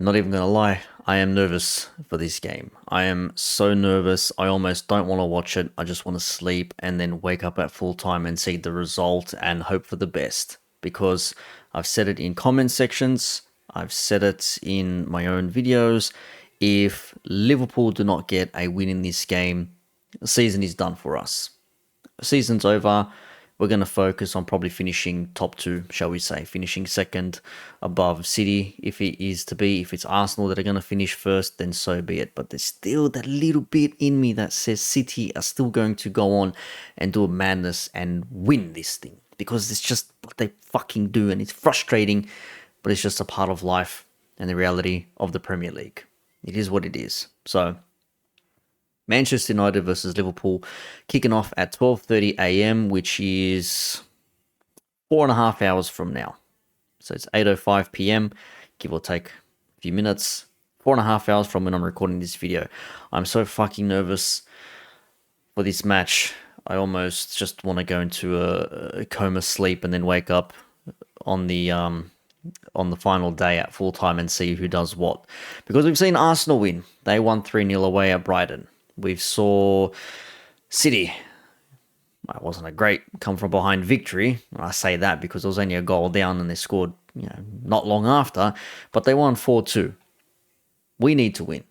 Not even gonna lie, I am nervous for this game. I am so nervous. I almost don't want to watch it. I just want to sleep and then wake up at full time and see the result and hope for the best. Because I've said it in comment sections, I've said it in my own videos. If Liverpool do not get a win in this game, the season is done for us. Season's over. We're going to focus on probably finishing top two, shall we say, finishing second above City if it is to be. If it's Arsenal that are going to finish first, then so be it. But there's still that little bit in me that says City are still going to go on and do a madness and win this thing. Because it's just what they fucking do, and it's frustrating, but it's just a part of life and the reality of the Premier League. It is what it is. So Manchester United versus Liverpool kicking off at 12:30 a.m., which is 4.5 hours from now. So it's 8:05 p.m., give or take a few minutes. 4.5 hours from when I'm recording this video. I'm so fucking nervous for this match. I almost just want to go into a coma sleep and then wake up on the final day at full time and see who does what. Because we've seen Arsenal win. They won 3-0 away at Brighton. We saw City. It wasn't a great come from behind victory. I say that because there was only a goal down and they scored, not long after, but they won 4-2. We need to win.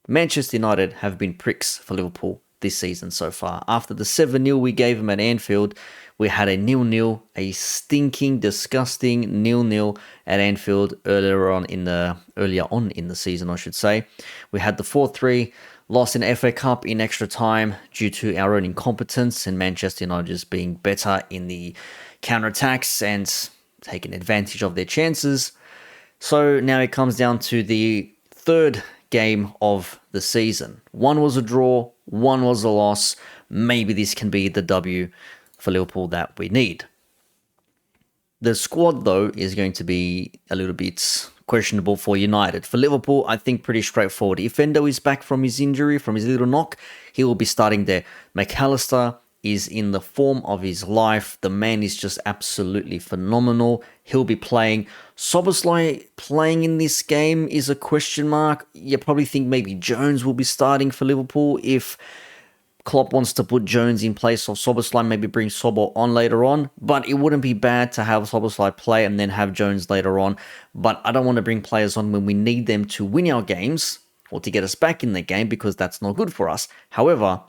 Manchester United have been pricks for Liverpool this season so far. After the 7-0 we gave them at Anfield, we had a 0-0, a stinking, disgusting 0-0 at Anfield earlier on in the season, I should say. We had the 4-3 loss in FA Cup in extra time due to our own incompetence and Manchester United just being better in the counterattacks and taking advantage of their chances. So now it comes down to the third game of the season. One was a draw, one was a loss. Maybe this can be the W for Liverpool that we need. The squad, though, is going to be a little bit questionable for United. For Liverpool, I think pretty straightforward. If Endo is back from his injury, from his little knock, he will be starting there. McAllister is in the form of his life. The man is just absolutely phenomenal. He'll be playing. Szoboszlai playing in this game is a question mark. You probably think maybe Jones will be starting for Liverpool if Klopp wants to put Jones in place of Szoboszlai, maybe bring Sobo on later on, but it wouldn't be bad to have Szoboszlai play and then have Jones later on. But I don't want to bring players on when we need them to win our games or to get us back in the game because that's not good for us. However,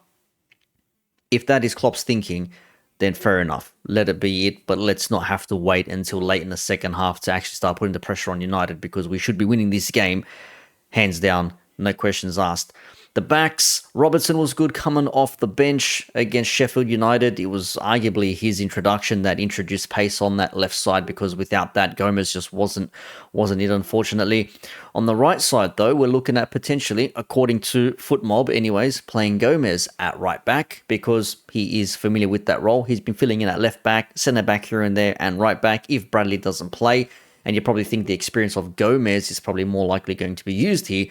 if that is Klopp's thinking, then fair enough. Let it be it, but let's not have to wait until late in the second half to actually start putting the pressure on United because we should be winning this game, hands down, no questions asked. The backs, Robertson was good coming off the bench against Sheffield United. It was arguably his introduction that introduced pace on that left side because without that, Gomez just wasn't it, unfortunately. On the right side, though, we're looking at potentially, according to FootMob anyways, playing Gomez at right back because he is familiar with that role. He's been filling in at left back, centre back here and there, and right back if Bradley doesn't play. And you probably think the experience of Gomez is probably more likely going to be used here.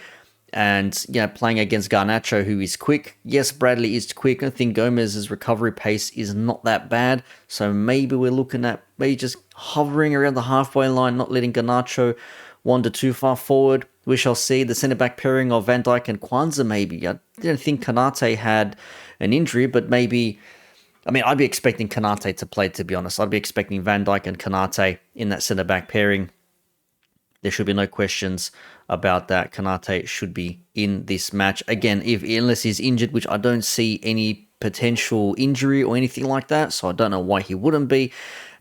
And, playing against Garnacho, who is quick. Yes, Bradley is quick. I think Gomez's recovery pace is not that bad. So maybe we're looking at maybe just hovering around the halfway line, not letting Garnacho wander too far forward. We shall see. The centre-back pairing of Van Dijk and Kwanzaa, maybe. I didn't think Kanate had an injury, but maybe... I'd be expecting Kanate to play, to be honest. I'd be expecting Van Dijk and Kanate in that centre-back pairing. There should be no questions about that. Kanate should be in this match. Again, unless he's injured, which I don't see any potential injury or anything like that, so I don't know why he wouldn't be.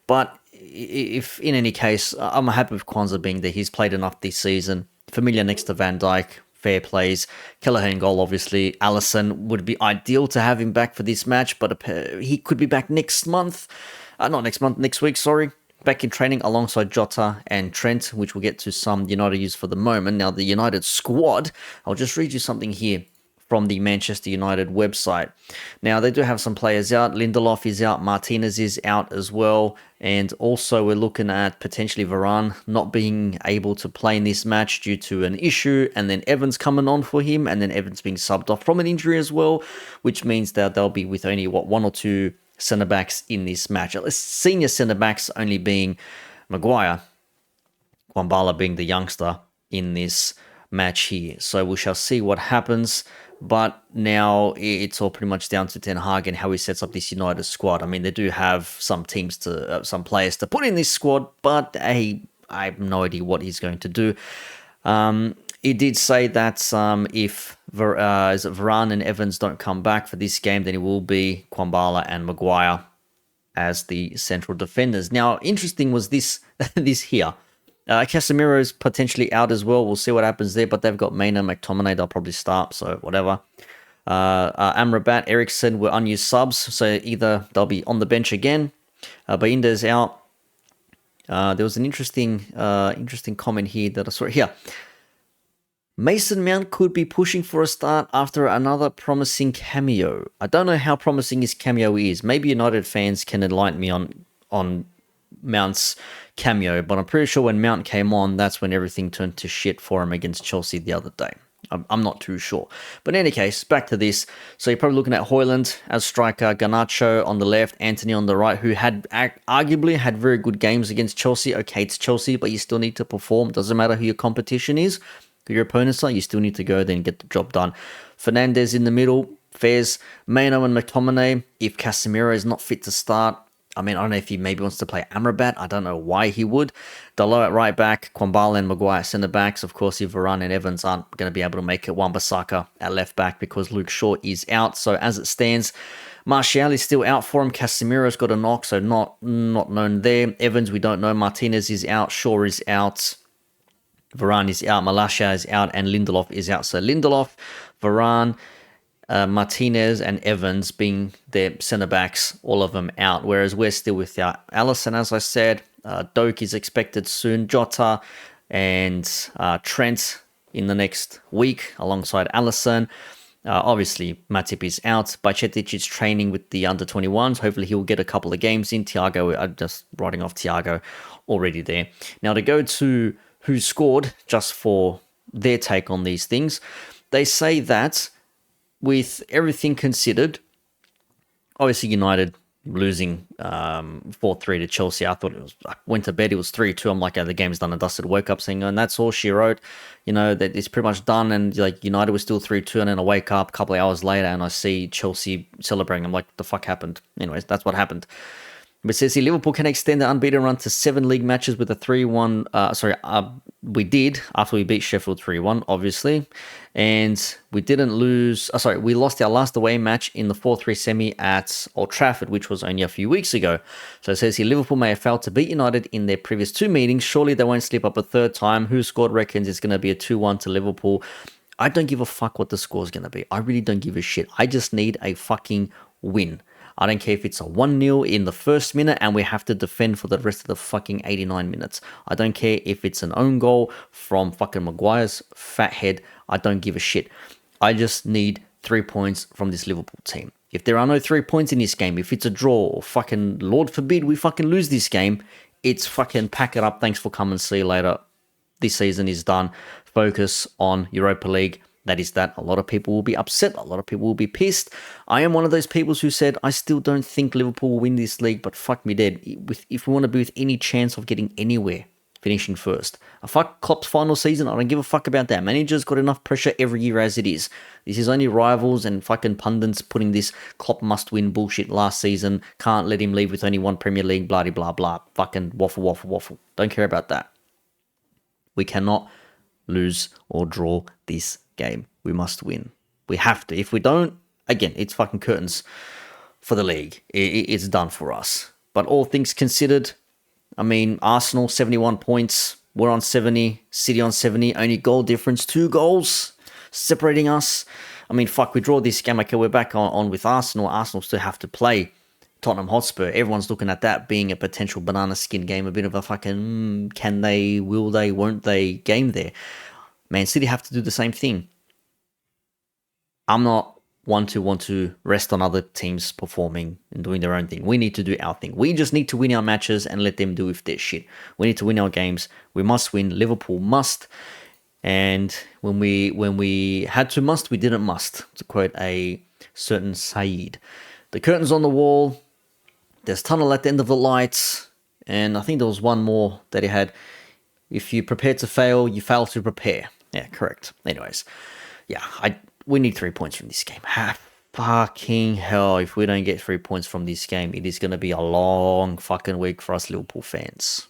But if in any case, I'm happy with Kwanzaa being there. He's played enough this season. Familiar next to Van Dijk. Fair plays. Kelleher in goal, obviously. Allison would be ideal to have him back for this match, but he could be back next week, sorry. Back in training alongside Jota and Trent, which we'll get to some United use for the moment. Now, the United squad, I'll just read you something here from the Manchester United website. Now, they do have some players out. Lindelof is out. Martinez is out as well. And also, we're looking at potentially Varane not being able to play in this match due to an issue. And then Evans coming on for him. And then Evans being subbed off from an injury as well, which means that they'll be with only, one or two centre-backs in this match. Senior centre-backs only being Maguire, Kwambala being the youngster in this match here. So we shall see what happens. But now it's all pretty much down to Ten Hag and how he sets up this United squad. I mean, they do have some some players to put in this squad, but I have no idea what he's going to do. He did say that if Varane and Evans don't come back for this game, then it will be Kwambala and Maguire as the central defenders. Now, interesting was this this here. Casemiro is potentially out as well. We'll see what happens there, but they've got Maina, McTominay. They'll probably start, so whatever. Amrabat, Ericsson were unused subs, so either they'll be on the bench again. Bayinda's out. There was an interesting comment here that I saw here. Mason Mount could be pushing for a start after another promising cameo. I don't know how promising his cameo is. Maybe United fans can enlighten me on Mount's cameo, but I'm pretty sure when Mount came on, that's when everything turned to shit for him against Chelsea the other day. I'm not too sure. But in any case, back to this. So you're probably looking at Højlund as striker, Garnacho on the left, Anthony on the right, who had arguably had very good games against Chelsea. Okay, it's Chelsea, but you still need to perform. Doesn't matter who your competition is. Who your opponents are, you still need to go there and get the job done. Fernandes in the middle, Fez, Maino and McTominay. If Casemiro is not fit to start, I mean, I don't know if he maybe wants to play Amrabat. I don't know why he would. Dalot at right back, Kwambala and Maguire centre backs. Of course, if Varane and Evans aren't going to be able to make it, Wan-Bissaka at left back because Luke Shaw is out. So as it stands, Martial is still out for him. Casemiro's got a knock, so not known there. Evans, we don't know. Martinez is out. Shaw is out. Varane is out, Malacia is out, and Lindelof is out. So Lindelof, Varane, Martinez, and Evans being their centre-backs, all of them out. Whereas we're still without Alisson, as I said. Doak is expected soon. Jota and Trent in the next week alongside Alisson. Obviously, Matip is out. Bajcetic is training with the under-21s. Hopefully, he'll get a couple of games in. Thiago, I'm just writing off Thiago already there. Now, to go to who scored, just for their take on these things, they say that with everything considered, obviously United losing 4-3 to Chelsea, I went to bed, it was 3-2. I'm like, the game's done and dusted. Woke up saying, and that's all she wrote, that it's pretty much done. And like United was still 3-2, and then I wake up a couple of hours later and I see Chelsea celebrating. I'm like, what the fuck happened? Anyways, that's what happened. But it says here, Liverpool can extend the unbeaten run to 7 league matches with a 3-1. We did after we beat Sheffield 3-1, obviously. And we didn't lose. We lost our last away match in the 4-3 semi at Old Trafford, which was only a few weeks ago. So it says here, Liverpool may have failed to beat United in their previous 2 meetings. Surely they won't slip up a third time. Who scored reckons it's going to be a 2-1 to Liverpool. I don't give a fuck what the score is going to be. I really don't give a shit. I just need a fucking win. I don't care if it's a 1-0 in the first minute and we have to defend for the rest of the fucking 89 minutes. I don't care if it's an own goal from fucking Maguire's fat head. I don't give a shit. I just need 3 points from this Liverpool team. If there are no 3 points in this game, if it's a draw or fucking Lord forbid we fucking lose this game, it's fucking pack it up. Thanks for coming. See you later. This season is done. Focus on Europa League. That is that. A lot of people will be upset. A lot of people will be pissed. I am one of those people who said, I still don't think Liverpool will win this league, but fuck me dead. If we want to be with any chance of getting anywhere, finishing first. Fuck Klopp's final season. I don't give a fuck about that. Manager's got enough pressure every year as it is. This is only rivals and fucking pundits putting this Klopp must win bullshit last season. Can't let him leave with only 1 Premier League, blah, blah, blah. Fucking waffle. Don't care about that. We cannot lose or draw this game. We must win. We have to. If we don't, again, it's fucking curtains for the league. It's done for us. But all things considered, I mean, Arsenal 71 points. We're on 70. City on 70. Only goal difference, 2 goals separating us. I mean, fuck, we draw this game. Okay, we're back on with Arsenal. Arsenal still have to play Tottenham Hotspur. Everyone's looking at that being a potential banana skin game. A bit of a fucking can they, will they, won't they game there. Man City have to do the same thing. I'm not one to want to rest on other teams performing and doing their own thing. We need to do our thing. We just need to win our matches and let them do with their shit. We need to win our games. We must win. Liverpool must. And when we had to must, we didn't must, to quote a certain Saeed. The curtain's on the wall. There's tunnel at the end of the lights. And I think there was one more that he had. If you prepare to fail, you fail to prepare. Yeah, correct. Anyways, yeah, we need 3 points from this game. Fucking hell, if we don't get 3 points from this game, it is going to be a long fucking week for us Liverpool fans.